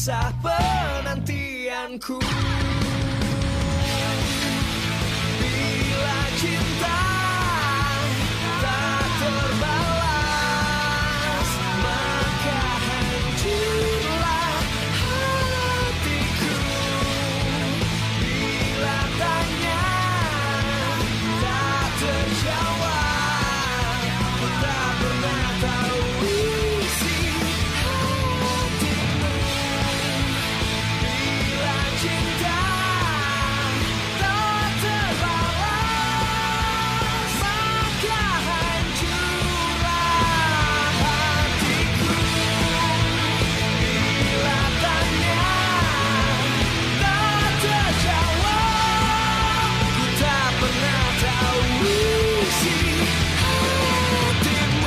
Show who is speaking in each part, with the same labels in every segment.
Speaker 1: kisah penantianku. Bila cinta tak terbalas, maka hancurlah hatiku. Bila tanya tak terjawab, ku tak pernah tahu isi hatimu. Bila cinta tak terbalas, maka hancurlah hatiku. Bila tanya tak terjawab, ku tak pernah tahu isi hatimu.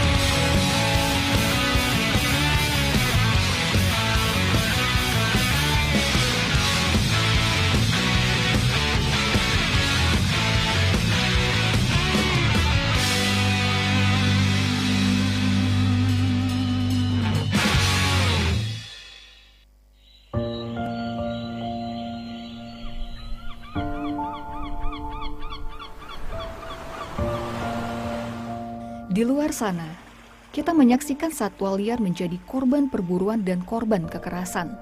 Speaker 2: Di luar sana, kita menyaksikan satwa liar menjadi korban perburuan dan korban kekerasan.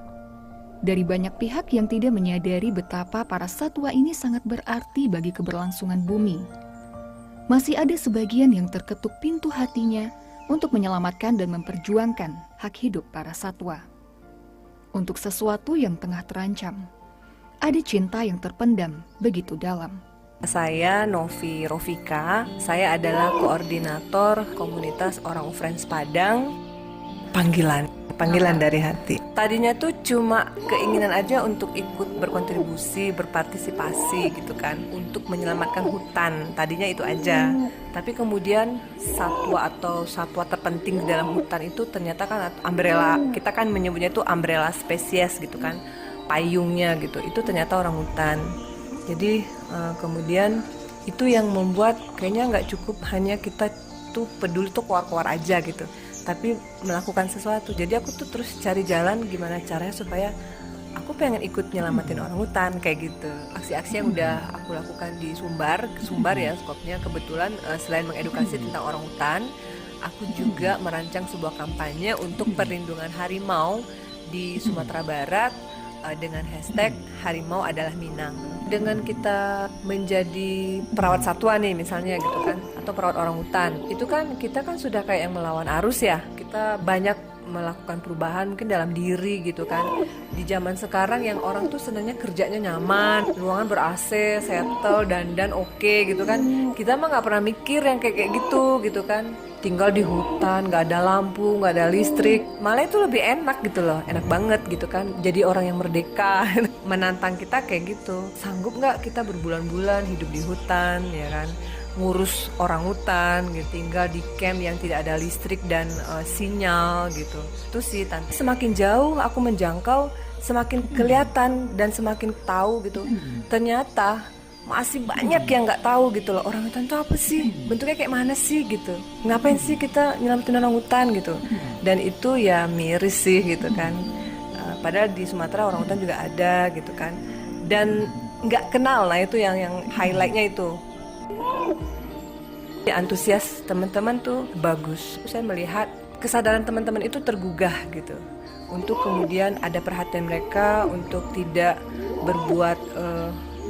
Speaker 2: Dari banyak pihak yang tidak menyadari betapa para satwa ini sangat berarti bagi keberlangsungan bumi. Masih ada sebagian yang terketuk pintu hatinya untuk menyelamatkan dan memperjuangkan hak hidup para satwa. Untuk sesuatu yang tengah terancam, ada cinta yang terpendam begitu dalam.
Speaker 3: Saya Novi Rofika, saya adalah koordinator komunitas Orang Friends Padang. Panggilan dari hati. Tadinya tuh cuma keinginan aja untuk ikut berkontribusi, berpartisipasi gitu kan, untuk menyelamatkan hutan. Tadinya itu aja. Tapi kemudian satwa terpenting di dalam hutan itu ternyata kan umbrella. Kita kan menyebutnya itu umbrella spesies gitu kan, payungnya gitu. Itu ternyata orang hutan. Jadi kemudian itu yang membuat kayaknya nggak cukup hanya kita tuh peduli tuh keluar-keluar aja gitu, tapi melakukan sesuatu. Jadi aku tuh terus cari jalan gimana caranya supaya aku pengen ikut nyelamatin orang hutan kayak gitu. Aksi-aksi yang udah aku lakukan di Sumbar ya skopnya kebetulan selain mengedukasi tentang orang hutan, aku juga merancang sebuah kampanye untuk perlindungan harimau di Sumatera Barat dengan hashtag Harimau Adalah Minang. Dengan kita menjadi perawat satwa nih misalnya gitu kan, atau perawat orang hutan, itu kan kita kan sudah kayak yang melawan arus ya. Kita banyak melakukan perubahan mungkin dalam diri gitu kan. Di zaman sekarang yang orang tuh senangnya kerjanya nyaman, ruangan ber-AC, settle, dandan oke gitu kan. Kita mah nggak pernah mikir yang kayak gitu kan. Tinggal di hutan, nggak ada lampu, nggak ada listrik, malah itu lebih enak gitu loh, enak banget gitu kan. Jadi orang yang merdeka. Menantang kita kayak gitu. Sanggup nggak kita berbulan-bulan hidup di hutan ya kan, ngurus orang hutan gitu, tinggal di camp yang tidak ada listrik dan sinyal gitu. Itu sih Tante. Semakin jauh aku menjangkau, semakin kelihatan dan semakin tahu gitu. Ternyata masih banyak yang nggak tahu gitu loh, orang hutan itu apa sih, bentuknya kayak mana sih gitu, ngapain sih kita nyelamatin orang hutan gitu. Dan itu ya miris sih gitu kan. Padahal di Sumatera orang hutan juga ada gitu kan, dan nggak kenal. Nah itu yang highlightnya itu. Antusias teman-teman tuh bagus. Saya melihat kesadaran teman-teman itu tergugah gitu, untuk kemudian ada perhatian mereka untuk tidak berbuat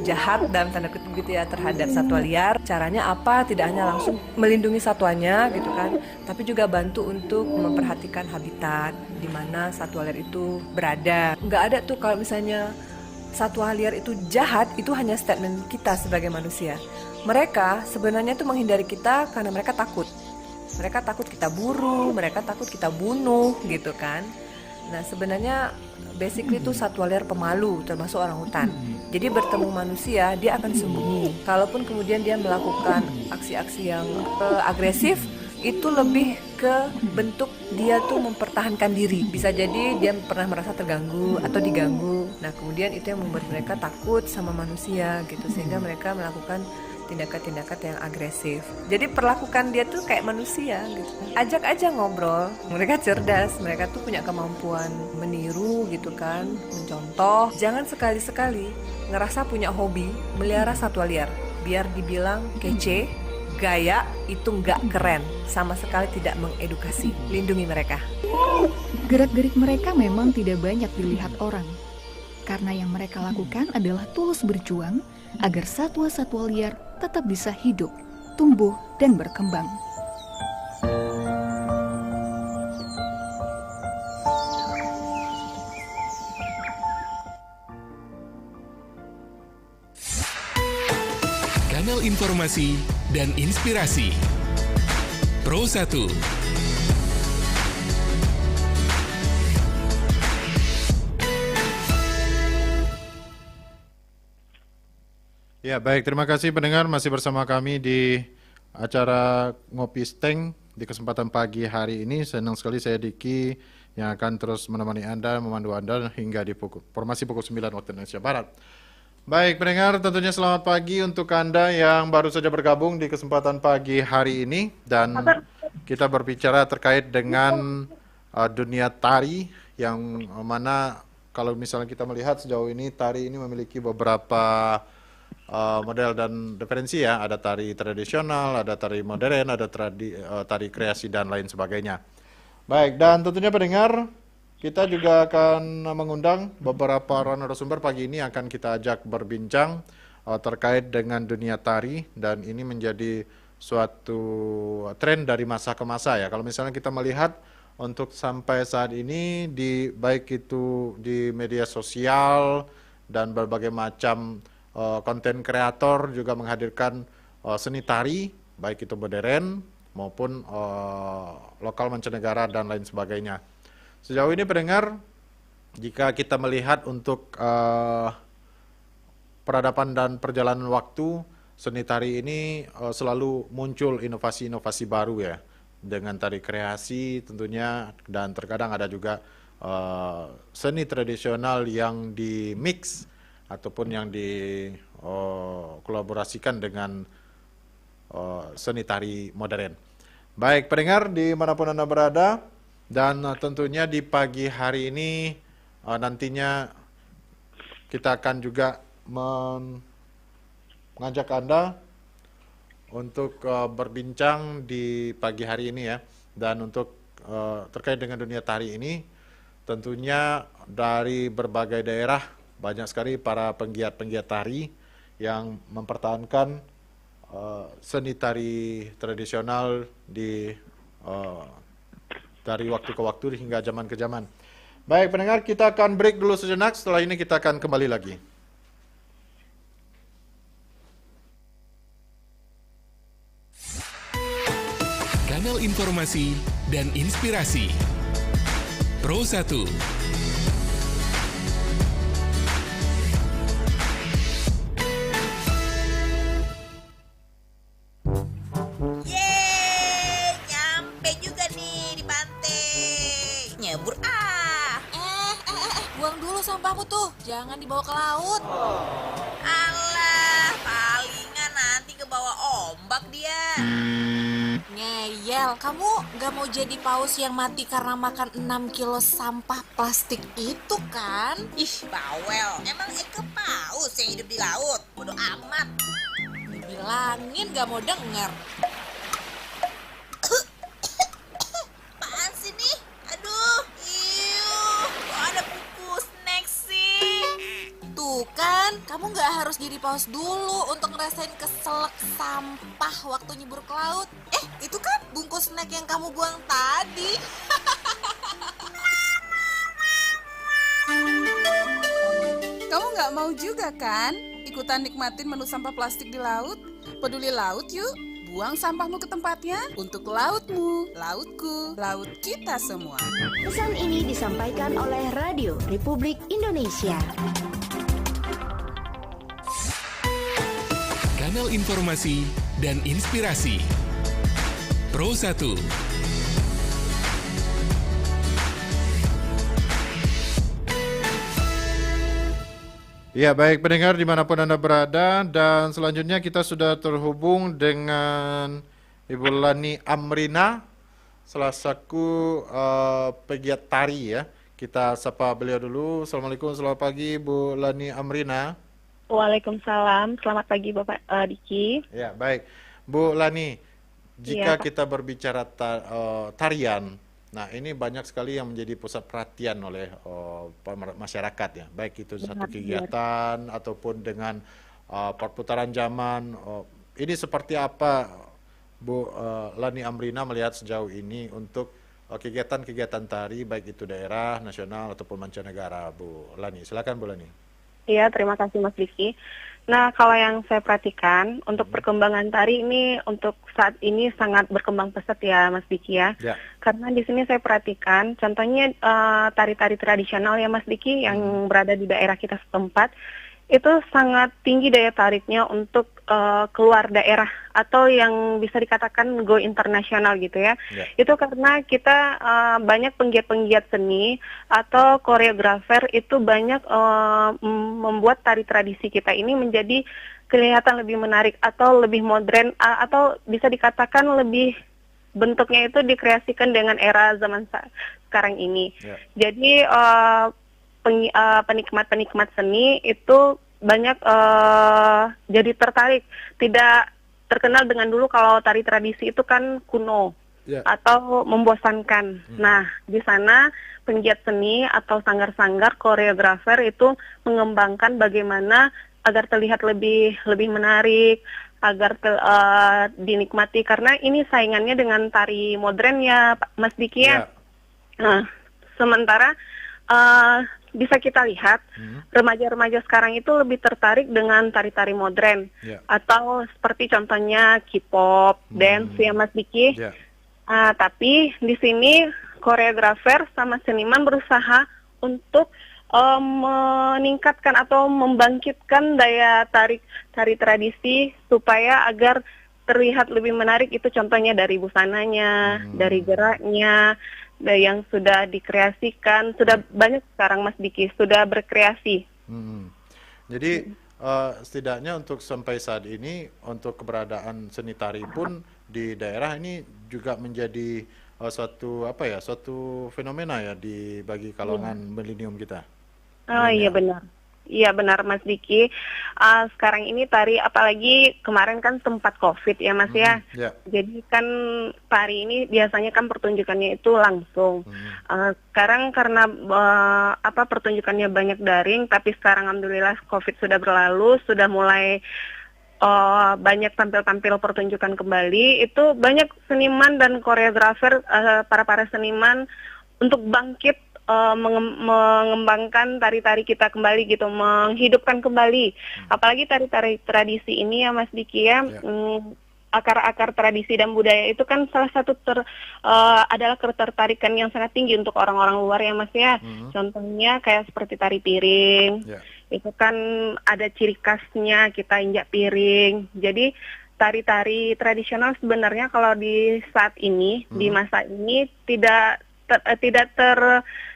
Speaker 3: jahat dalam tanda kutip gitu ya terhadap satwa liar. Caranya apa? Tidak hanya langsung melindungi satwanya gitu kan, tapi juga bantu untuk memperhatikan habitat di mana satwa liar itu berada. Nggak ada tuh kalau misalnya satwa liar itu jahat, itu hanya statement kita sebagai manusia. Mereka sebenarnya itu menghindari kita karena mereka takut. Mereka takut kita buru, mereka takut kita bunuh gitu kan. Nah sebenarnya basically itu satwa liar pemalu, termasuk orang hutan. Jadi bertemu manusia dia akan sembunyi. Kalaupun kemudian dia melakukan aksi-aksi yang agresif, itu lebih ke bentuk dia tuh mempertahankan diri. Bisa jadi dia pernah merasa terganggu atau diganggu. Nah kemudian itu yang membuat mereka takut sama manusia gitu, sehingga mereka melakukan tindakan-tindakan yang agresif. Jadi perlakukan dia tuh kayak manusia gitu. Ajak aja ngobrol. Mereka cerdas, mereka tuh punya kemampuan meniru gitu kan, mencontoh. Jangan sekali-sekali ngerasa punya hobi melihara satwa liar. Biar dibilang kece, gaya, itu nggak keren. Sama sekali tidak mengedukasi. Lindungi mereka.
Speaker 2: Gerak-gerik mereka memang tidak banyak dilihat orang. Karena yang mereka lakukan adalah tulus berjuang agar satwa-satwa liar tetap bisa hidup, tumbuh, dan berkembang.
Speaker 4: Kanal informasi dan inspirasi. Pro 1.
Speaker 5: Ya, baik. Terima kasih pendengar masih bersama kami di acara Ngopi Steng di kesempatan pagi hari ini. Senang sekali saya Diki yang akan terus menemani Anda, memandu Anda hingga di formasi pukul 9 waktu Indonesia Barat. Baik, pendengar, tentunya selamat pagi untuk Anda yang baru saja bergabung di kesempatan pagi hari ini. Dan kita berbicara terkait dengan dunia tari yang mana kalau misalnya kita melihat sejauh ini tari ini memiliki beberapa model dan referensi ya, ada tari tradisional, ada tari modern, ada tari kreasi dan lain sebagainya. Baik, dan tentunya pendengar, kita juga akan mengundang beberapa narasumber pagi ini akan kita ajak berbincang terkait dengan dunia tari, dan ini menjadi suatu tren dari masa ke masa ya. Kalau misalnya kita melihat untuk sampai saat ini baik itu di media sosial dan berbagai macam konten kreator juga menghadirkan seni tari, baik itu modern maupun lokal mancanegara dan lain sebagainya. Sejauh ini pendengar, jika kita melihat untuk peradaban dan perjalanan waktu, seni tari ini selalu muncul inovasi-inovasi baru ya, dengan tari kreasi tentunya, dan terkadang ada juga seni tradisional yang di-mix ataupun yang dikolaborasikan dengan seni tari modern. Baik pendengar dimanapun Anda berada, dan tentunya di pagi hari ini nantinya kita akan juga mengajak Anda untuk berbincang di pagi hari ini ya, dan untuk terkait dengan dunia tari ini tentunya dari berbagai daerah banyak sekali para penggiat-penggiat tari yang mempertahankan seni tari tradisional dari waktu ke waktu hingga zaman ke zaman. Baik pendengar, kita akan break dulu sejenak, setelah ini kita akan kembali lagi.
Speaker 4: Kanal informasi dan inspirasi. Pro 1.
Speaker 6: Nyampe juga nih di pantai. Nyebur ah.
Speaker 7: Buang dulu sampahmu tuh, jangan dibawa ke laut.
Speaker 6: Alah, palingan nanti ke bawah ombak dia.
Speaker 7: Ngeyel, kamu gak mau jadi paus yang mati karena makan 6 kilo sampah plastik itu kan?
Speaker 6: Ih, bawel. Emang Eke paus yang hidup di laut? Bodoh amat.
Speaker 7: Dibilangin gak mau denger.
Speaker 6: Apaan sih nih? Aduh, kok ada buku snack sih?
Speaker 7: Tuh kan, kamu gak harus jadi paus dulu untuk ngerasain keselak sampah waktu nyebur ke laut. Itu kan bungkus snack yang kamu buang tadi.
Speaker 8: Kamu nggak mau juga kan ikutan nikmatin menu sampah plastik di laut? Peduli laut yuk, buang sampahmu ke tempatnya untuk lautmu, lautku, laut kita semua.
Speaker 9: Pesan ini disampaikan oleh Radio Republik Indonesia.
Speaker 4: Kanal informasi dan inspirasi. Pro 1.
Speaker 5: Ya, baik pendengar dimanapun Anda berada, dan selanjutnya kita sudah terhubung dengan Ibu Lani Amrina, salah satu pegiat tari ya. Kita sapa beliau dulu. Assalamualaikum, selamat pagi Bu Lani Amrina.
Speaker 10: Waalaikumsalam, selamat pagi Bapak Diki.
Speaker 5: Ya, baik. Bu Lani, jika
Speaker 10: Iya, Pak.
Speaker 5: kita berbicara tarian, nah ini banyak sekali yang menjadi pusat perhatian oleh masyarakat ya, baik itu satu
Speaker 10: Benar, benar.
Speaker 5: kegiatan ataupun dengan perputaran zaman. Ini seperti apa Bu Lani Amrina melihat sejauh ini untuk kegiatan-kegiatan tari baik itu daerah, nasional ataupun mancanegara, Bu Lani? Silakan Bu Lani.
Speaker 10: Iya, terima kasih Mas Diki. Nah, kalau yang saya perhatikan, untuk perkembangan tari ini untuk saat ini sangat berkembang pesat ya Mas Diki ya.
Speaker 5: Ya.
Speaker 10: Karena di sini saya perhatikan, contohnya tari-tari tradisional ya Mas Diki yang berada di daerah kita setempat, itu sangat tinggi daya tariknya untuk keluar daerah atau yang bisa dikatakan go internasional gitu ya.
Speaker 5: Ya.
Speaker 10: Itu karena kita banyak penggiat-penggiat seni atau koreografer itu banyak membuat tari tradisi kita ini menjadi kelihatan lebih menarik atau lebih modern atau bisa dikatakan lebih bentuknya itu dikreasikan dengan era zaman sekarang ini.
Speaker 5: Ya.
Speaker 10: Jadi penikmat-penikmat seni itu banyak jadi tertarik, tidak terkenal dengan dulu kalau tari tradisi itu kan kuno
Speaker 5: Ya.
Speaker 10: atau membosankan. Nah, di sana penggiat seni atau sanggar-sanggar koreografer itu mengembangkan bagaimana agar terlihat lebih menarik, agar dinikmati karena ini saingannya dengan tari modern ya Pak Mas Diki ya.
Speaker 5: Ya.
Speaker 10: Nah, sementara bisa kita lihat remaja-remaja sekarang itu lebih tertarik dengan tari-tari modern
Speaker 5: Ya.
Speaker 10: atau seperti contohnya K-pop, dance ya Mas Diki.
Speaker 5: Ya.
Speaker 10: Tapi di sini koreografer sama seniman berusaha untuk meningkatkan atau membangkitkan daya tarik tari tradisi supaya agar terlihat lebih menarik. Itu contohnya dari busananya, dari geraknya, yang sudah dikreasikan, sudah banyak sekarang Mas Diki, sudah berkreasi.
Speaker 5: Jadi setidaknya untuk sampai saat ini untuk keberadaan seni tari pun di daerah ini juga menjadi suatu fenomena ya bagi kalangan milenium kita.
Speaker 10: Oh iya benar. Iya benar Mas Diki. Sekarang ini tari apalagi kemarin kan sempat COVID ya Mas ya.
Speaker 5: Ya.
Speaker 10: Jadi kan tari ini biasanya kan pertunjukannya itu langsung. Sekarang karena pertunjukannya banyak daring, tapi sekarang alhamdulillah COVID sudah berlalu, sudah mulai banyak tampil-tampil pertunjukan kembali. Itu banyak seniman dan koreografer, para seniman untuk bangkit mengembangkan tari-tari kita kembali gitu, menghidupkan kembali. Apalagi tari-tari tradisi ini ya Mas Diki ya. Akar-akar tradisi dan budaya itu kan salah satu adalah ketertarikan yang sangat tinggi untuk orang-orang luar ya Mas ya. Contohnya kayak seperti tari piring. Itu kan ada ciri khasnya kita injak piring. Jadi tari-tari tradisional sebenarnya kalau di saat ini, di masa ini tidak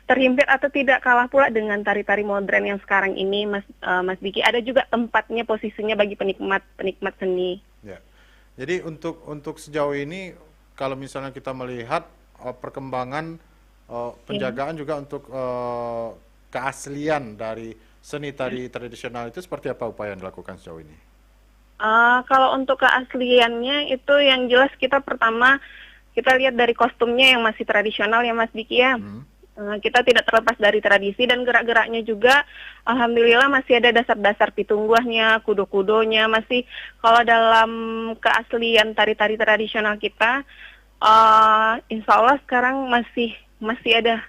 Speaker 10: terhimpit atau tidak kalah pula dengan tari-tari modern yang sekarang ini Mas Diki. Ada juga tempatnya, posisinya bagi penikmat seni.
Speaker 5: Ya. Jadi untuk sejauh ini kalau misalnya kita melihat perkembangan penjagaan juga untuk keaslian dari seni tari tradisional itu seperti apa upaya yang dilakukan sejauh ini?
Speaker 10: Kalau untuk keasliannya itu yang jelas kita pertama kita lihat dari kostumnya yang masih tradisional ya Mas Diki ya. Kita tidak terlepas dari tradisi dan gerak-geraknya juga alhamdulillah masih ada dasar-dasar pitungguahnya, kudo-kudonya masih. Kalau dalam keaslian tari-tari tradisional kita insya Allah sekarang masih ada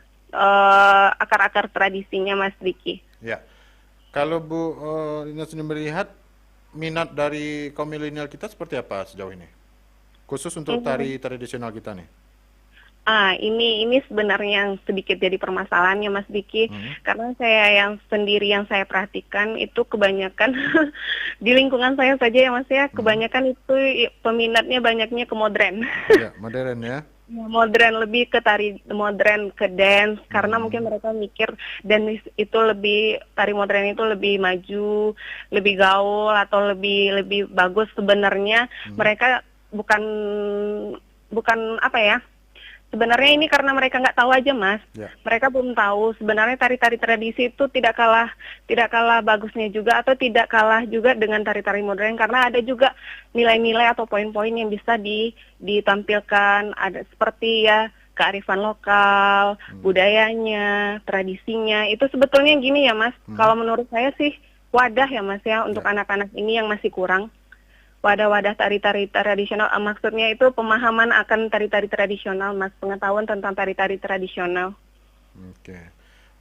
Speaker 10: akar-akar tradisinya Mas Diki.
Speaker 5: Ya. Kalau Bu Lina sendiri melihat minat dari kaum milenial kita seperti apa sejauh ini? Khusus untuk tari tradisional kita nih.
Speaker 10: Ini sebenarnya yang sedikit jadi permasalahannya Mas Diki, karena saya yang saya perhatikan itu kebanyakan di lingkungan saya saja ya Mas ya, kebanyakan itu peminatnya banyaknya ke modern.
Speaker 5: Ya, modern ya.
Speaker 10: Ya, modern, lebih ke tari modern, ke dance, karena mungkin mereka mikir dance itu lebih, tari modern itu lebih maju, lebih gaul atau lebih bagus. Sebenarnya mereka bukan bukan apa ya? Sebenarnya ini karena mereka nggak tahu aja, Mas.
Speaker 5: Ya.
Speaker 10: Mereka belum tahu sebenarnya tari-tari tradisi itu tidak kalah bagusnya juga, atau tidak kalah juga dengan tari-tari modern, karena ada juga nilai-nilai atau poin-poin yang bisa ditampilkan, ada seperti ya kearifan lokal, budayanya, tradisinya. Itu sebetulnya gini ya, Mas. Kalau menurut saya sih wadah ya, Mas ya, untuk anak-anak ini yang masih kurang. Wadah-wadah tari-tari tradisional, maksudnya itu pemahaman akan tari-tari tradisional, Mas, pengetahuan tentang tari-tari tradisional.
Speaker 5: Oke,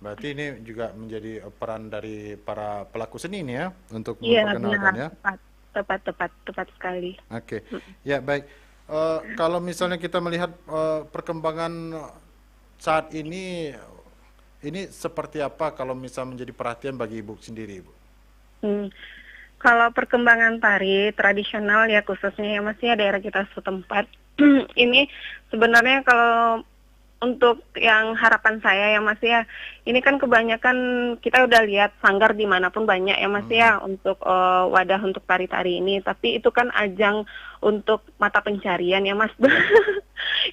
Speaker 5: berarti ini juga menjadi peran dari para pelaku seni ini ya, untuk
Speaker 10: Iya,
Speaker 5: memperkenalkan ya.
Speaker 10: tepat sekali.
Speaker 5: Oke, ya baik. Kalau misalnya kita melihat perkembangan saat ini seperti apa kalau misalnya menjadi perhatian bagi Ibu sendiri, Ibu?
Speaker 10: Kalau perkembangan tari tradisional ya, khususnya ya Mas ya daerah kita setempat, ini sebenarnya kalau untuk yang harapan saya ya Mas ya, ini kan kebanyakan kita udah lihat sanggar dimanapun banyak ya Mas ya untuk wadah untuk tari-tari ini, tapi itu kan ajang untuk mata pencarian ya Mas.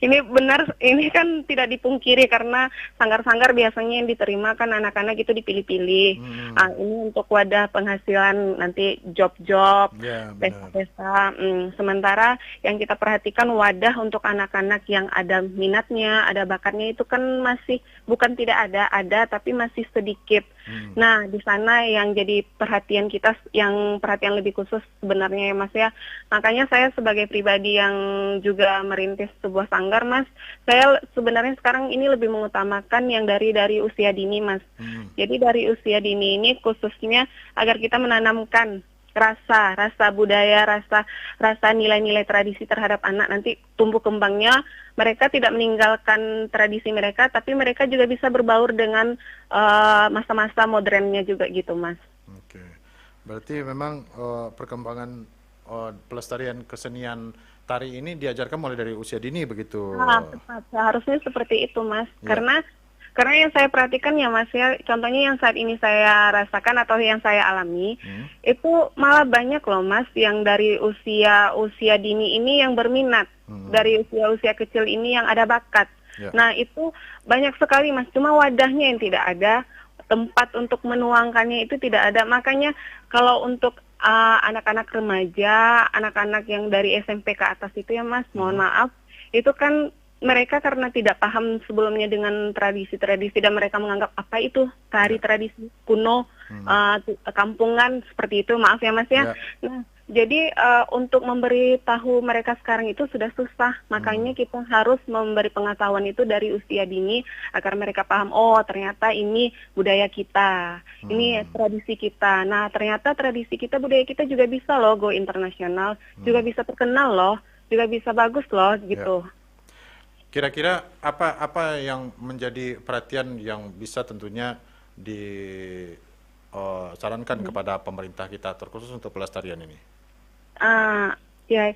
Speaker 10: Ini benar, ini kan tidak dipungkiri karena sanggar-sanggar biasanya yang diterima kan anak-anak itu dipilih-pilih. Ini untuk wadah penghasilan nanti job-job, pesta-pesta. Sementara yang kita perhatikan wadah untuk anak-anak yang ada minatnya, ada bakatnya itu kan masih bukan tidak ada tapi masih sedikit. Nah, di sana yang jadi perhatian kita, yang perhatian lebih khusus sebenarnya ya Mas ya. Makanya saya sebagai pribadi yang juga merintis sebuah sanggar, Mas, saya sebenarnya sekarang ini lebih mengutamakan yang dari usia dini, Mas. Jadi dari usia dini ini khususnya agar kita menanamkan rasa budaya, rasa nilai-nilai tradisi terhadap anak, nanti tumbuh kembangnya mereka tidak meninggalkan tradisi mereka, tapi mereka juga bisa berbaur dengan masa-masa modernnya juga gitu, Mas.
Speaker 5: Oke, berarti memang perkembangan pelestarian kesenian tari ini diajarkan mulai dari usia dini begitu?
Speaker 10: Tepat, seharusnya seperti itu, Mas. Karena yang saya perhatikan ya Mas ya, contohnya yang saat ini saya rasakan atau yang saya alami, itu malah banyak loh Mas yang dari usia dini ini yang berminat, dari usia kecil ini yang ada bakat. Nah itu banyak sekali Mas, cuma wadahnya yang tidak ada, tempat untuk menuangkannya itu tidak ada. Makanya kalau untuk anak-anak remaja, anak-anak yang dari SMP ke atas itu ya Mas, mohon maaf, itu kan mereka karena tidak paham sebelumnya dengan tradisi-tradisi dan mereka menganggap apa itu tari tradisi kuno, kampungan seperti itu, maaf ya Mas ya. Nah, jadi untuk memberitahu mereka sekarang itu sudah susah, makanya kita harus memberi pengetahuan itu dari usia dini agar mereka paham, oh ternyata ini budaya kita, ini tradisi kita. Nah ternyata tradisi kita, budaya kita juga bisa loh go internasional, juga bisa terkenal loh, juga bisa bagus loh gitu.
Speaker 5: Kira-kira apa yang menjadi perhatian yang bisa tentunya disarankan kepada pemerintah kita terkhusus untuk pelestarian ini?
Speaker 10: Ya,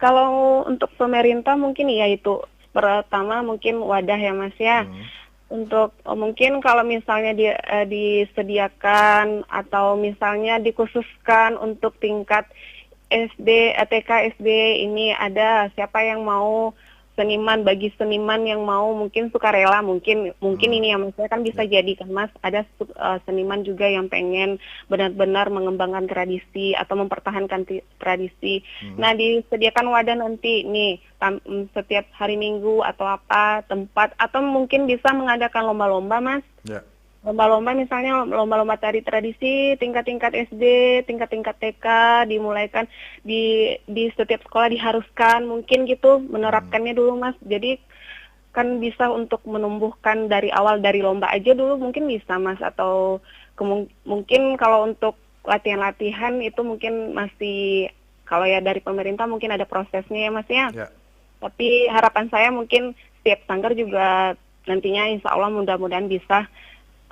Speaker 10: kalau untuk pemerintah mungkin ya itu pertama mungkin wadah ya Mas ya. Untuk mungkin kalau misalnya disediakan atau misalnya dikhususkan untuk tingkat SD, TK, SD ini ada siapa yang mau seniman, bagi seniman yang mau mungkin sukarela, mungkin ini ya Mas, kan bisa jadi kan Mas, ada seniman juga yang pengen benar-benar mengembangkan tradisi atau mempertahankan tradisi. Nah disediakan wadah nanti nih setiap hari Minggu atau apa tempat, atau mungkin bisa mengadakan lomba-lomba Mas. Lomba-lomba misalnya lomba-lomba tari tradisi tingkat-tingkat SD, tingkat-tingkat TK dimulaikan di setiap sekolah diharuskan mungkin gitu menerapkannya dulu Mas. Jadi kan bisa untuk menumbuhkan dari awal, dari lomba aja dulu mungkin bisa Mas, atau mungkin kalau untuk latihan-latihan itu mungkin masih, kalau ya dari pemerintah mungkin ada prosesnya ya Mas ya. Tapi harapan saya mungkin setiap sanggar juga nantinya insya Allah mudah-mudahan bisa.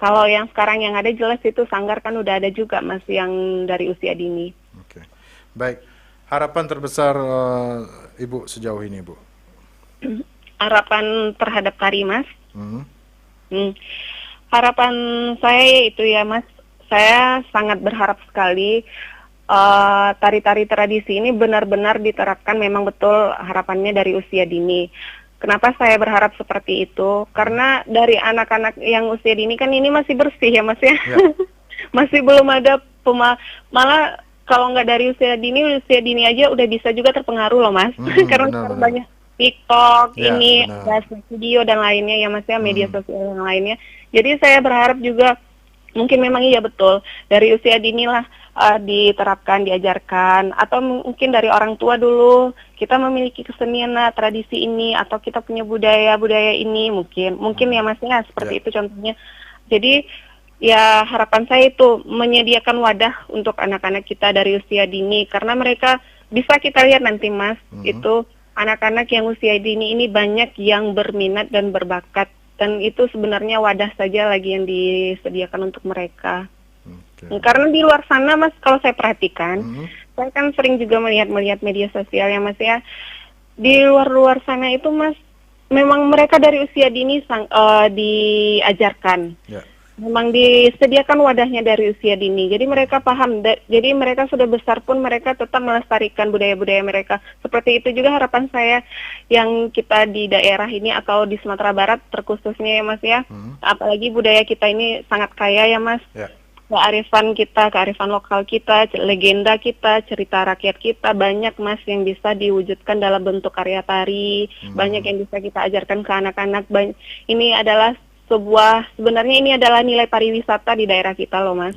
Speaker 10: Kalau yang sekarang yang ada jelas itu sanggar kan udah ada juga Mas yang dari usia dini.
Speaker 5: Oke, baik. Harapan terbesar Ibu sejauh ini, Bu?
Speaker 10: harapan terhadap tari, Mas.
Speaker 5: Hmm.
Speaker 10: Harapan saya itu ya, Mas, saya sangat berharap sekali tari-tari tradisi ini benar-benar diterapkan memang betul harapannya dari usia dini. Kenapa saya berharap seperti itu? Karena dari anak-anak yang usia dini kan ini masih bersih ya, Mas ya. Masih belum ada malah kalau nggak dari usia dini aja udah bisa juga terpengaruh loh, Mas. Karena sekarang banyak TikTok, ini ada video dan lainnya ya, Mas ya, media sosial yang lainnya. Jadi saya berharap juga mungkin memang iya betul dari usia dini lah diterapkan, diajarkan, atau mungkin dari orang tua dulu kita memiliki kesenian tradisi ini atau kita punya budaya ini mungkin ya, Mas ya, seperti itu contohnya. Jadi ya harapan saya itu menyediakan wadah untuk anak-anak kita dari usia dini, karena mereka bisa kita lihat nanti, Mas, itu anak-anak yang usia dini ini banyak yang berminat dan berbakat, dan itu sebenarnya wadah saja lagi yang disediakan untuk mereka. Karena di luar sana, Mas, kalau saya perhatikan, saya kan sering juga melihat media sosial ya, Mas ya. Di luar sana itu, Mas, memang mereka dari usia dini diajarkan. Memang disediakan wadahnya dari usia dini. Jadi mereka paham, jadi mereka sudah besar pun mereka tetap melestarikan budaya-budaya mereka. Seperti itu juga harapan saya yang kita di daerah ini atau di Sumatera Barat terkhususnya ya, Mas ya. Apalagi budaya kita ini sangat kaya ya, Mas. Kearifan kita, kearifan lokal kita, legenda kita, cerita rakyat kita banyak, Mas, yang bisa diwujudkan dalam bentuk karya tari. Banyak yang bisa kita ajarkan ke anak-anak. Ini adalah sebenarnya ini adalah nilai pariwisata di daerah kita loh, Mas.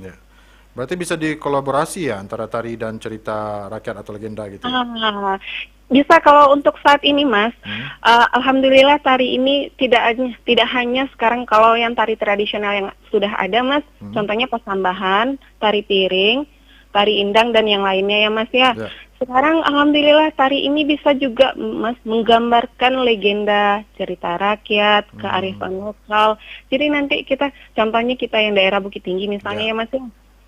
Speaker 5: Berarti bisa dikolaborasi ya antara tari dan cerita rakyat atau legenda gitu?
Speaker 10: Bisa kalau untuk saat ini, Mas. Alhamdulillah tari ini tidak hanya sekarang kalau yang tari tradisional yang sudah ada, Mas. Contohnya Pasambahan, tari piring, tari indang dan yang lainnya ya, Mas ya. Sekarang alhamdulillah tari ini bisa juga, Mas, menggambarkan legenda, cerita rakyat, kearifan lokal. Jadi nanti contohnya kita yang daerah Bukit Tinggi misalnya ya, Mas ya.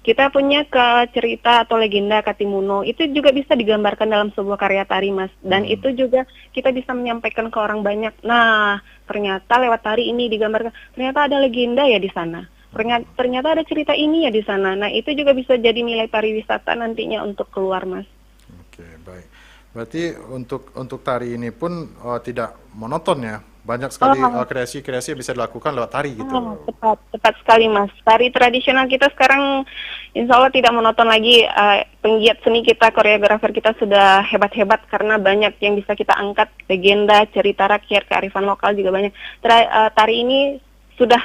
Speaker 10: Kita punya cerita atau legenda Katimuno, itu juga bisa digambarkan dalam sebuah karya tari, Mas. Dan itu juga kita bisa menyampaikan ke orang banyak. Nah, ternyata lewat tari ini digambarkan, ternyata ada legenda ya di sana. Ternyata ada cerita ini ya di sana. Nah, itu juga bisa jadi nilai pariwisata nantinya untuk keluar, Mas.
Speaker 5: Oke, baik. Berarti untuk tari ini pun tidak monoton ya. Banyak sekali kreasi-kreasi yang bisa dilakukan lewat tari gitu.
Speaker 10: Tepat sekali, Mas. Tari tradisional kita sekarang insya Allah tidak monoton lagi. Penggiat seni kita, koreografer kita sudah hebat-hebat karena banyak yang bisa kita angkat. Legenda, cerita rakyat, kearifan lokal juga banyak. Tari ini sudah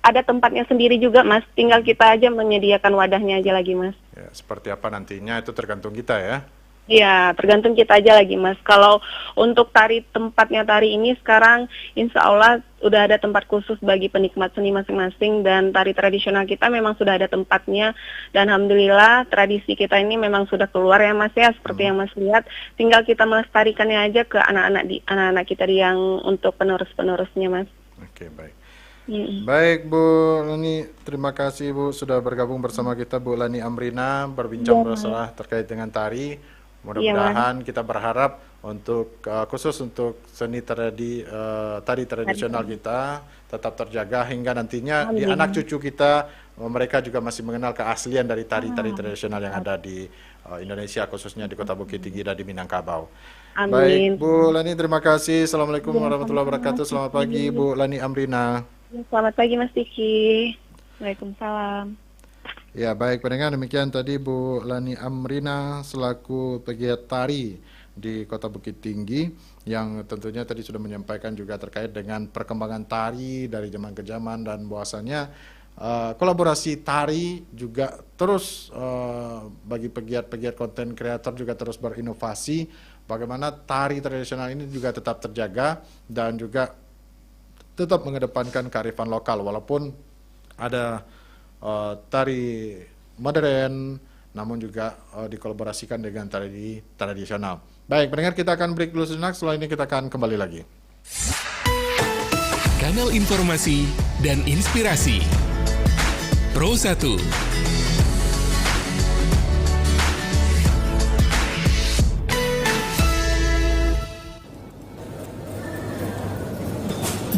Speaker 10: ada tempatnya sendiri juga, Mas. Tinggal kita aja menyediakan wadahnya aja lagi, Mas.
Speaker 5: Ya, seperti apa nantinya itu tergantung kita ya.
Speaker 10: Iya, tergantung kita aja lagi, Mas. Kalau untuk tempatnya tari ini sekarang insya Allah udah ada tempat khusus bagi penikmat seni masing-masing, dan tari tradisional kita memang sudah ada tempatnya, dan alhamdulillah tradisi kita ini memang sudah keluar ya, Mas ya, seperti yang Mas lihat. Tinggal kita melestarikannya aja ke anak-anak kita yang untuk penerus-penerusnya, Mas.
Speaker 5: Oke, baik. Baik, Bu Lani, terima kasih Bu sudah bergabung bersama kita, Bu Lani Amrina, berbincang masalah terkait dengan tari. Mudah-mudahan kita berharap untuk khusus untuk seni tari tradisional kita tetap terjaga hingga nantinya di anak cucu kita, mereka juga masih mengenal keaslian dari tari-tari tradisional yang ada di Indonesia, khususnya di Kota Bukit Tinggi dan di Minangkabau. Baik, Bu Lani, terima kasih. Assalamualaikum warahmatullahi wabarakatuh. Selamat pagi, Bu Lani Amrina.
Speaker 10: Selamat pagi, Mas Diki. Waalaikumsalam.
Speaker 5: Ya, baik pendengar, demikian tadi Bu Lani Amrina selaku pegiat tari di Kota Bukit Tinggi yang tentunya tadi sudah menyampaikan juga terkait dengan perkembangan tari dari zaman ke zaman, dan bahwasannya kolaborasi tari juga terus bagi pegiat-pegiat konten kreator juga terus berinovasi bagaimana tari tradisional ini juga tetap terjaga dan juga tetap mengedepankan kearifan lokal walaupun ada tari modern, namun juga dikolaborasikan dengan tari tradisional. Baik, pendengar, kita akan break dulu sejenak. Setelah ini kita akan kembali lagi.
Speaker 4: Kanal informasi dan inspirasi Pro 1.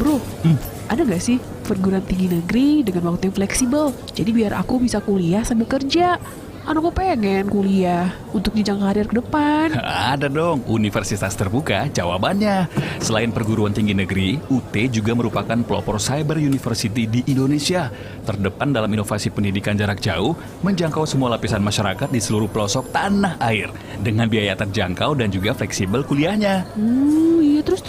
Speaker 11: Bro, ada nggak sih perguruan tinggi negeri dengan waktu yang fleksibel? Jadi biar aku bisa kuliah sambil kerja. Aku pengen kuliah untuk jenjang karir ke depan.
Speaker 12: Ada dong, Universitas Terbuka jawabannya. Selain perguruan tinggi negeri, UT juga merupakan pelopor cyber university di Indonesia. Terdepan dalam inovasi pendidikan jarak jauh, menjangkau semua lapisan masyarakat di seluruh pelosok tanah air. Dengan biaya terjangkau dan juga fleksibel kuliahnya.
Speaker 11: Iya, terus.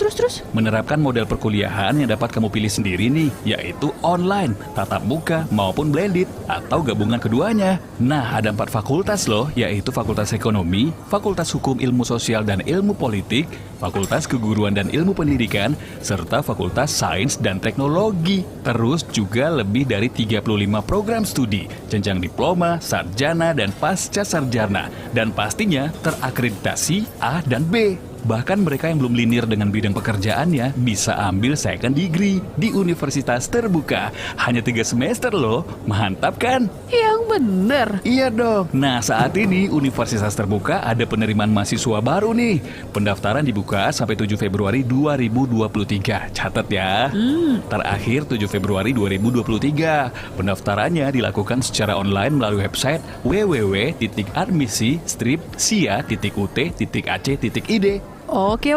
Speaker 12: Menerapkan model perkuliahan yang dapat kamu pilih sendiri nih, yaitu online, tatap muka maupun blended, atau gabungan keduanya. Nah, ada 4 fakultas loh, yaitu Fakultas Ekonomi, Fakultas Hukum Ilmu Sosial dan Ilmu Politik, Fakultas Keguruan dan Ilmu Pendidikan, serta Fakultas Sains dan Teknologi. Terus juga lebih dari 35 program studi, jenjang diploma, sarjana, dan pasca sarjana. Dan pastinya terakreditasi A dan B. Bahkan mereka yang belum linear dengan bidang pekerjaannya bisa ambil second degree di Universitas Terbuka. Hanya 3 semester loh, mantap kan?
Speaker 11: Yang bener.
Speaker 12: Iya dong. Nah, saat ini Universitas Terbuka ada penerimaan mahasiswa baru nih. Pendaftaran dibuka sampai 7 Februari 2023. Catat ya. Terakhir 7 Februari 2023. Pendaftarannya dilakukan secara online melalui website www.admisi-sia.ut.ac.id.
Speaker 11: Oke.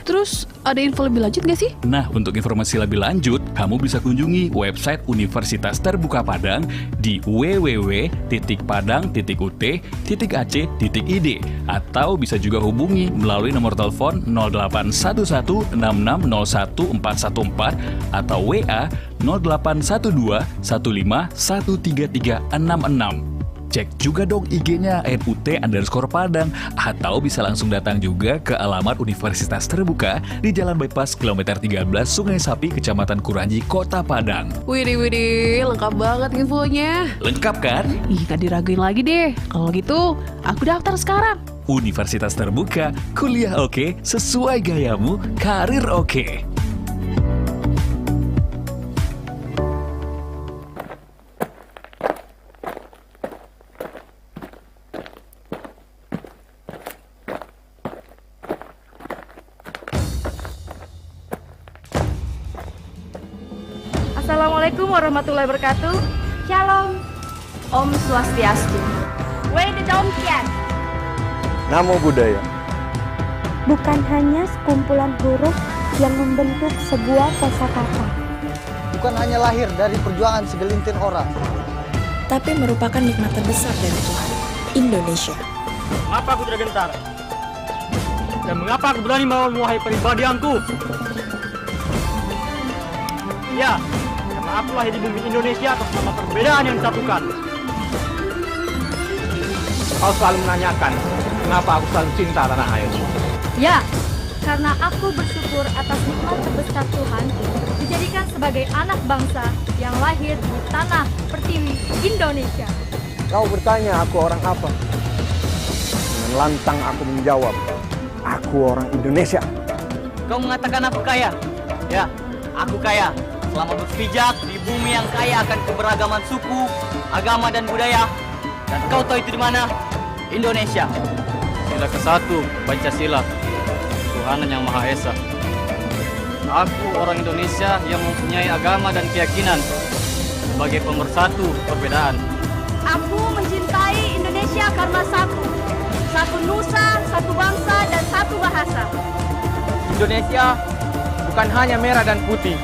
Speaker 11: Terus ada info lebih lanjut nggak sih?
Speaker 12: Nah, untuk informasi lebih lanjut, kamu bisa kunjungi website Universitas Terbuka Padang di www.padang.ut.ac.id atau bisa juga hubungi melalui nomor telepon 081166011414 atau WA 081215133666. Cek juga dong IG-nya @ut_padang atau bisa langsung datang juga ke alamat Universitas Terbuka di Jalan Bypass kilometer 13 Sungai Sapi, Kecamatan Kuranji, Kota Padang.
Speaker 11: Widih, lengkap banget infonya.
Speaker 12: Lengkap kan?
Speaker 11: Ih, gak diraguin lagi deh. Kalau gitu, aku daftar sekarang.
Speaker 12: Universitas Terbuka, kuliah oke, sesuai gayamu, karir oke.
Speaker 13: Assalamualaikum warahmatullahi wabarakatuh. Shalom. Om Swastiastu. Wei de Domkian.
Speaker 14: Namo Buddhaya.
Speaker 9: Bukan hanya sekumpulan huruf yang membentuk sebuah kosakata.
Speaker 14: Bukan hanya lahir dari perjuangan segelintir orang,
Speaker 15: tapi merupakan nikmat terbesar dari Tuhan, Indonesia.
Speaker 16: Mengapa aku tidak gentar? Dan mengapa aku berani melawanmu, wahai pribadianku? Ya, karena aku lahir di bumi Indonesia atas nama perbedaan yang disatukan. Kau selalu menanyakan, kenapa aku selalu cinta tanah air?
Speaker 13: Ya, karena aku bersyukur atas nikmat terbesar Tuhan dijadikan sebagai anak bangsa yang lahir di tanah pertiwi Indonesia.
Speaker 14: Kau bertanya aku orang apa? Dengan lantang aku menjawab, aku orang Indonesia.
Speaker 16: Kau mengatakan aku kaya? Ya, aku kaya. Selama berpijak di bumi yang kaya akan keberagaman suku, agama, dan budaya. Dan kau tahu itu di mana? Indonesia. Sila ke-1, Pancasila. Tuhanan yang Maha Esa. Aku orang Indonesia yang mempunyai agama dan keyakinan sebagai pemersatu perbedaan.
Speaker 13: Aku mencintai Indonesia karena satu nusa, satu bangsa, dan satu bahasa.
Speaker 16: Indonesia bukan hanya merah dan putih,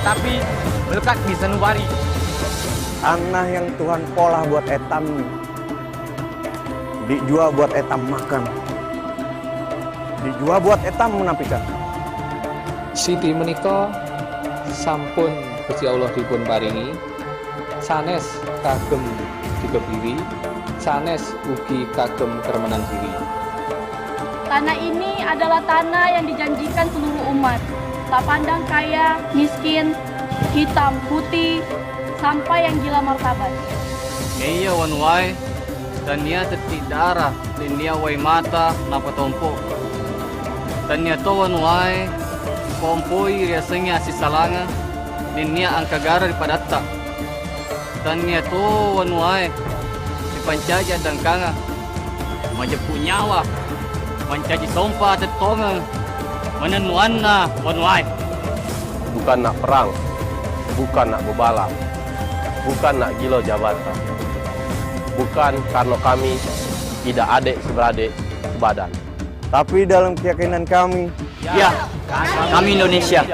Speaker 16: tetapi melekat di sanubari.
Speaker 14: Tanah yang Tuhan polah buat etam, dijual buat etam makan, dijual buat etam menapikan.
Speaker 17: Siti menika sampun Gusti Allah dipun paringi sanes kagem dikebiri, sanes ugi kagem keremenan diri.
Speaker 13: Tanah ini adalah tanah yang dijanjikan seluruh umat. Tak pandang kaya, miskin, hitam, putih, sampai yang gila martabat.
Speaker 16: Iya wanwai, dan nia tetik darah, dan nia wai mata, napa tompo. Dan nia to wanwai, kompoi riasanya sisalanga, dan nia angka gara di padatta. Dan nia to wanwai, di pancaja dan kanga, majepu nyawa, mancaji sompa tetonga, menenuanna wanwai.
Speaker 18: bukan nak perang, bukan nak berbalap, bukan nak gila jabatan, bukan karena kami tidak adik seberadik sebadan.
Speaker 14: Tapi dalam keyakinan kami,
Speaker 16: Ya, kami Indonesia.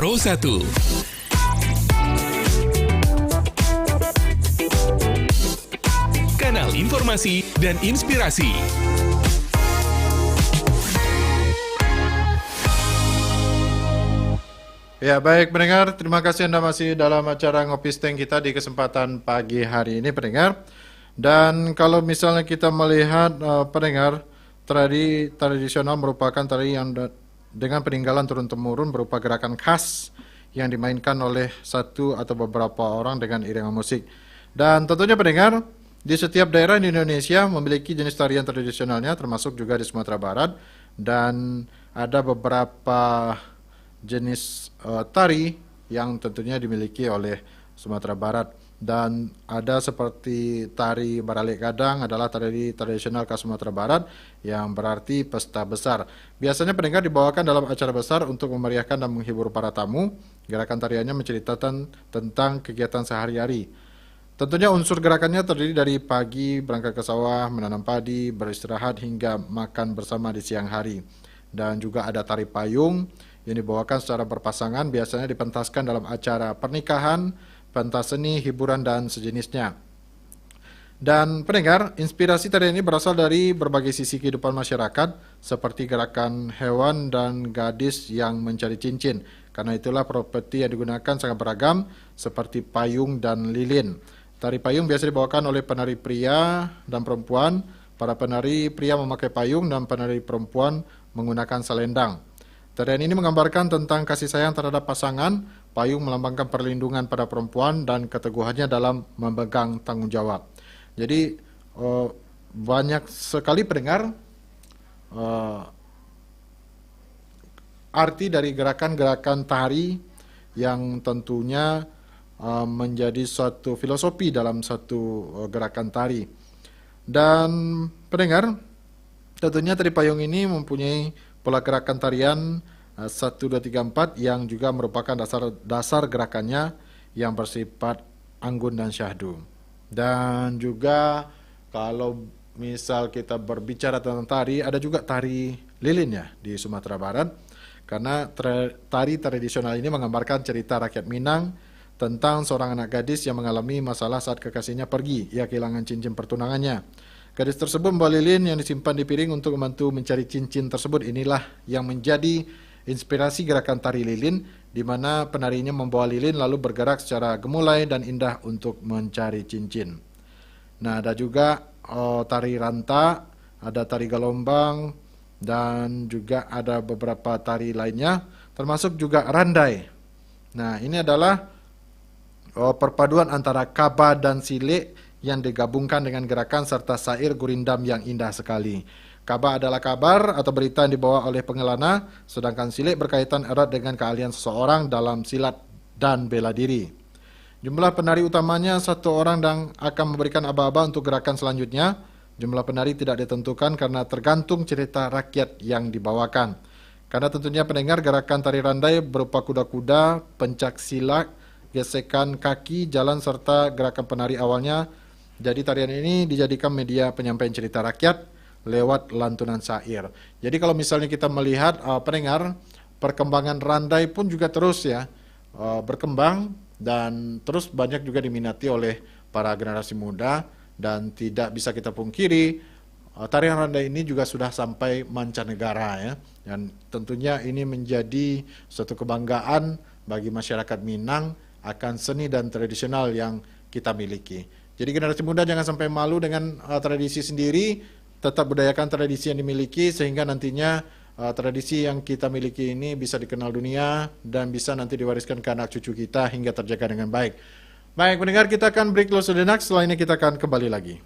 Speaker 4: Pro 1. Kanal informasi dan inspirasi.
Speaker 5: Ya, baik pendengar, terima kasih Anda masih dalam acara Ngopi Steng kita di kesempatan pagi hari ini pendengar. Dan kalau misalnya kita melihat pendengar, tradisional merupakan tari yang dengan peninggalan turun-temurun berupa gerakan khas yang dimainkan oleh satu atau beberapa orang dengan iringan musik. Dan tentunya pendengar, di setiap daerah di Indonesia memiliki jenis tarian tradisionalnya, termasuk juga di Sumatera Barat. Dan ada beberapa jenis tari yang tentunya dimiliki oleh Sumatera Barat. Dan ada seperti tari Baralik Gadang adalah tari tradisional khas Sumatera Barat yang berarti pesta besar. Biasanya pendengar dibawakan dalam acara besar untuk memeriahkan dan menghibur para tamu. Gerakan tariannya menceritakan tentang kegiatan sehari-hari. Tentunya unsur gerakannya terdiri dari pagi berangkat ke sawah, menanam padi, beristirahat hingga makan bersama di siang hari. Dan juga ada tari payung yang dibawakan secara berpasangan, biasanya dipentaskan dalam acara pernikahan, pentas seni, hiburan, dan sejenisnya. Dan pendengar, inspirasi tarian ini berasal dari berbagai sisi kehidupan masyarakat, seperti gerakan hewan dan gadis yang mencari cincin. Karena itulah properti yang digunakan sangat beragam, seperti payung dan lilin. Tari payung biasa dibawakan oleh penari pria dan perempuan. Para penari pria memakai payung dan penari perempuan menggunakan selendang. Tarian ini menggambarkan tentang kasih sayang terhadap pasangan, payung melambangkan perlindungan pada perempuan dan keteguhannya dalam memegang tanggung jawab. Jadi banyak sekali pendengar arti dari gerakan-gerakan tari yang tentunya menjadi suatu filosofi dalam satu gerakan tari. Dan pendengar, tentunya tari payung ini mempunyai pola gerakan tarian 1, 2, 3, 4 yang juga merupakan dasar gerakannya yang bersifat anggun dan syahdu. Dan juga kalau misal kita berbicara tentang tari, ada juga tari lilin ya di Sumatera Barat. Karena tari tradisional ini menggambarkan cerita rakyat Minang tentang seorang anak gadis yang mengalami masalah saat kekasihnya pergi. Ia kehilangan cincin pertunangannya. Gadis tersebut membawa lilin yang disimpan di piring untuk membantu mencari cincin tersebut. Inilah yang menjadi inspirasi gerakan tari lilin, di mana penarinya membawa lilin lalu bergerak secara gemulai dan indah untuk mencari cincin. Nah, ada juga tari ranta, ada tari galombang, dan juga ada beberapa tari lainnya, termasuk juga randai. Nah, ini adalah perpaduan antara kaba dan silik yang digabungkan dengan gerakan serta sair gurindam yang indah sekali. Kaba adalah kabar atau berita yang dibawa oleh pengelana, sedangkan silik berkaitan erat dengan keahlian seseorang dalam silat dan bela diri. Jumlah penari utamanya 1 orang dan akan memberikan aba-aba untuk gerakan selanjutnya. Jumlah penari tidak ditentukan karena tergantung cerita rakyat yang dibawakan. Karena tentunya pendengar, gerakan tari randai berupa kuda-kuda, pencak silat, gesekan kaki, jalan serta gerakan penari awalnya. Jadi tarian ini dijadikan media penyampaian cerita rakyat lewat lantunan syair. Jadi kalau misalnya kita melihat pendengar, perkembangan randai pun juga terus ya berkembang dan terus banyak juga diminati oleh para generasi muda, dan tidak bisa kita pungkiri tarian randai ini juga sudah sampai mancanegara ya. Dan tentunya ini menjadi suatu kebanggaan bagi masyarakat Minang akan seni dan tradisional yang kita miliki. Jadi generasi muda jangan sampai malu dengan tradisi sendiri, tetap budayakan tradisi yang dimiliki sehingga nantinya tradisi yang kita miliki ini bisa dikenal dunia dan bisa nanti diwariskan ke anak cucu kita hingga terjaga dengan baik. Baik, pendengar, kita akan break dulu sejenak, setelah ini kita akan kembali lagi.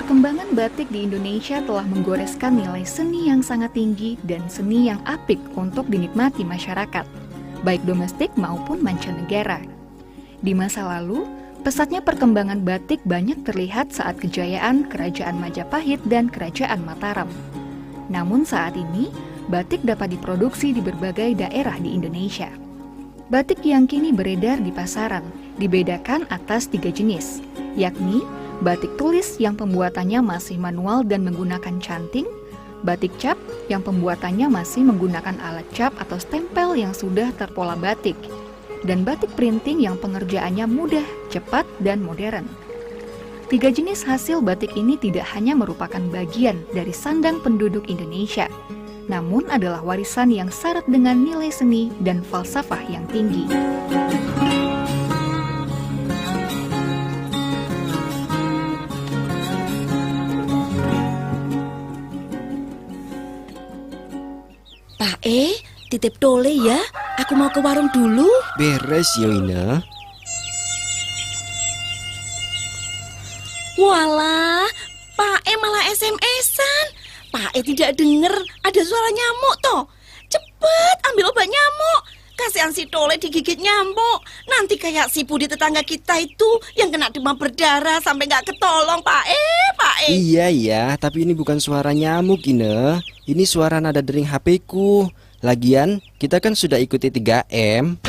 Speaker 2: Perkembangan batik di Indonesia telah menggoreskan nilai seni yang sangat tinggi dan seni yang apik untuk dinikmati masyarakat, baik domestik maupun mancanegara. Di masa lalu, pesatnya perkembangan batik banyak terlihat saat kejayaan Kerajaan Majapahit dan Kerajaan Mataram. Namun saat ini, batik dapat diproduksi di berbagai daerah di Indonesia. Batik yang kini beredar di pasaran dibedakan atas 3 jenis, yakni batik tulis yang pembuatannya masih manual dan menggunakan canting, batik cap yang pembuatannya masih menggunakan alat cap atau stempel yang sudah terpola batik, dan batik printing yang pengerjaannya mudah, cepat, dan modern. 3 jenis hasil batik ini tidak hanya merupakan bagian dari sandang penduduk Indonesia, namun adalah warisan yang syarat dengan nilai seni dan falsafah yang tinggi.
Speaker 9: Pak titip tole ya. Aku mau ke warung dulu.
Speaker 19: Beres ya Ina.
Speaker 9: Walah, Pak malah SMS-an. Pak tidak dengar ada suara nyamuk toh. Cepet ambil obat nyamuk. Kasihan si Tole digigit nyamuk. Nanti kayak si Bu di tetangga kita itu yang kena demam berdarah sampai nggak ketolong, Pak
Speaker 19: Iya, tapi ini bukan suara nyamuk, Ina. Ini suara nada dering HP-ku. Lagian, kita kan sudah ikuti 3M.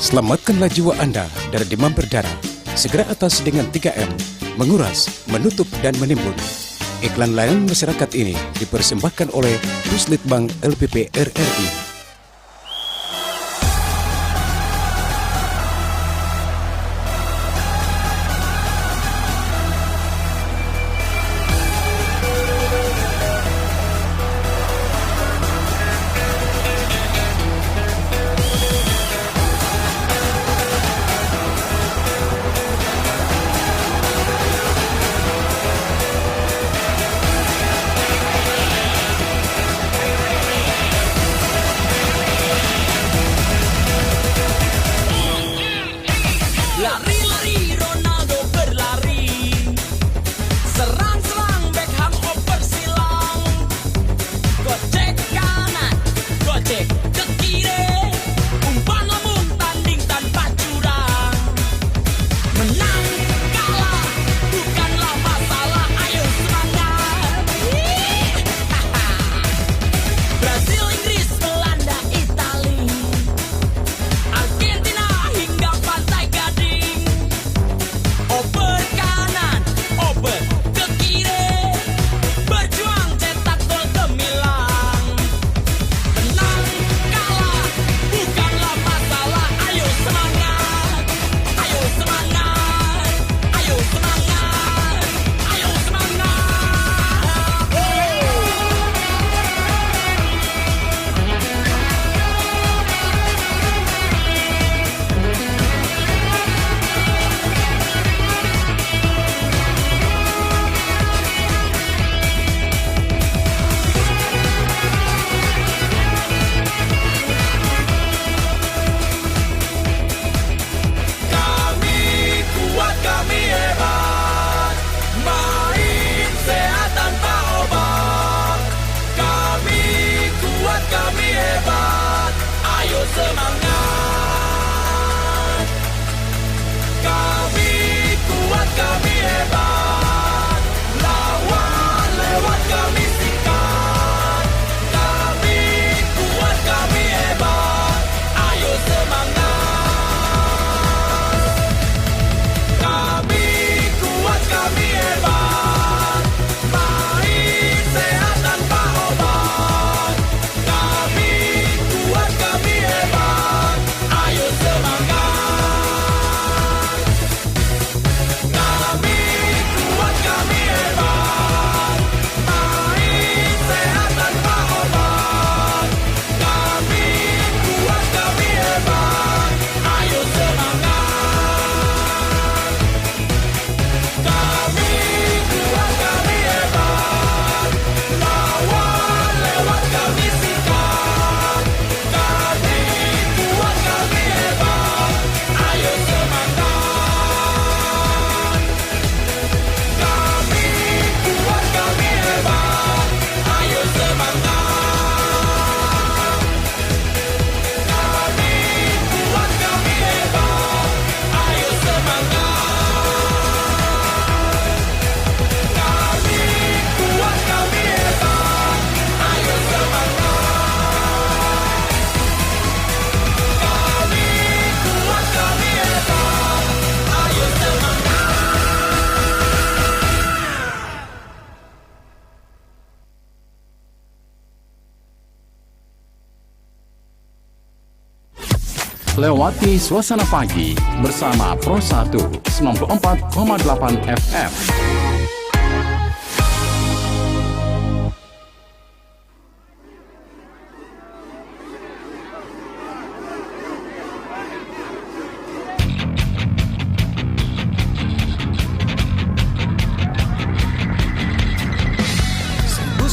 Speaker 20: Selamatkanlah jiwa Anda dari demam berdarah. Segera atasi dengan 3M. Menguras, menutup, dan menimbun. Iklan layanan masyarakat ini dipersembahkan oleh Puslitbang LPP RRI.
Speaker 21: lewati suasana pagi bersama Pro 1 94,8 FM.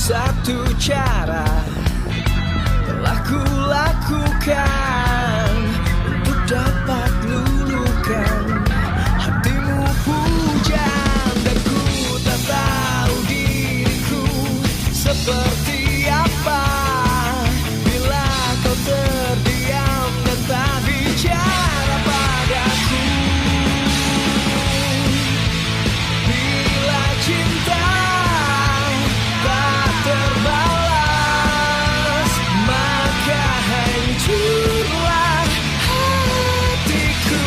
Speaker 1: Satu cara telah kulakukan untuk dapat luluhkan hatimu pujaan, dan ku tak tahu diriku seperti apa bila kau terdiam dan tak bicara padaku. Bila cinta terbalas, maka hancurlah hatiku.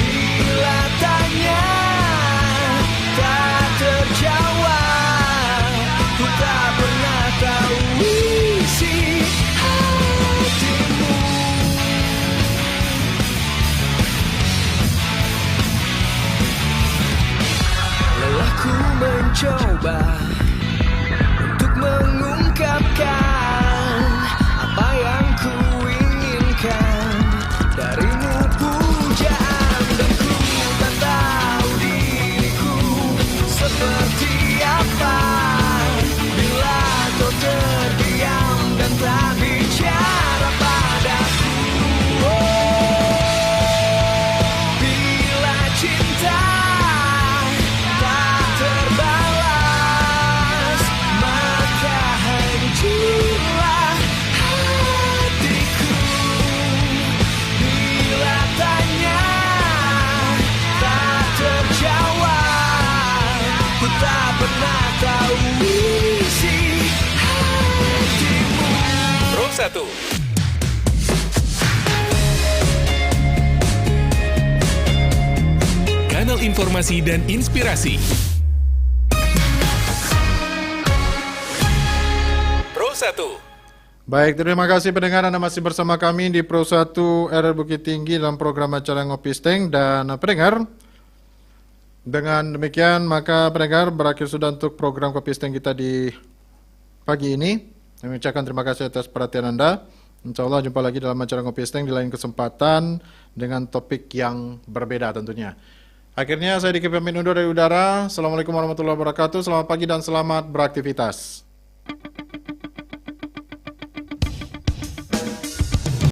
Speaker 1: Bila tanya tak terjawab, ku tak pernah tahu isi hatimu. Lelah ku mencoba untuk mengungkapkan apa yang ku inginkan darimu pujaan, dan ku tak tahu diriku seperti apa bila kau terdiam dan tak bicara padaku. Bila cinta tak terbalas, maka hancurlah hatiku. Bila tanya tak terjawab, ku tak pernah tahu isi hatimu.
Speaker 4: Pro 1. Kanal informasi dan inspirasi. Pro 1.
Speaker 5: Baik, terima kasih pendengar, Anda masih bersama kami di Pro 1 RR Bukit Tinggi dalam program acara Ngopi Steng. Dan pendengar, dengan demikian maka pendengar berakhir sudah untuk program Kopi Steng kita di pagi ini. Saya mengucapkan terima kasih atas perhatian Anda. Insya Allah jumpa lagi dalam acara Ngopi Steng di lain kesempatan dengan topik yang berbeda tentunya. Akhirnya saya Diki pamit undur dari udara. Assalamualaikum warahmatullahi wabarakatuh. Selamat pagi dan selamat beraktivitas.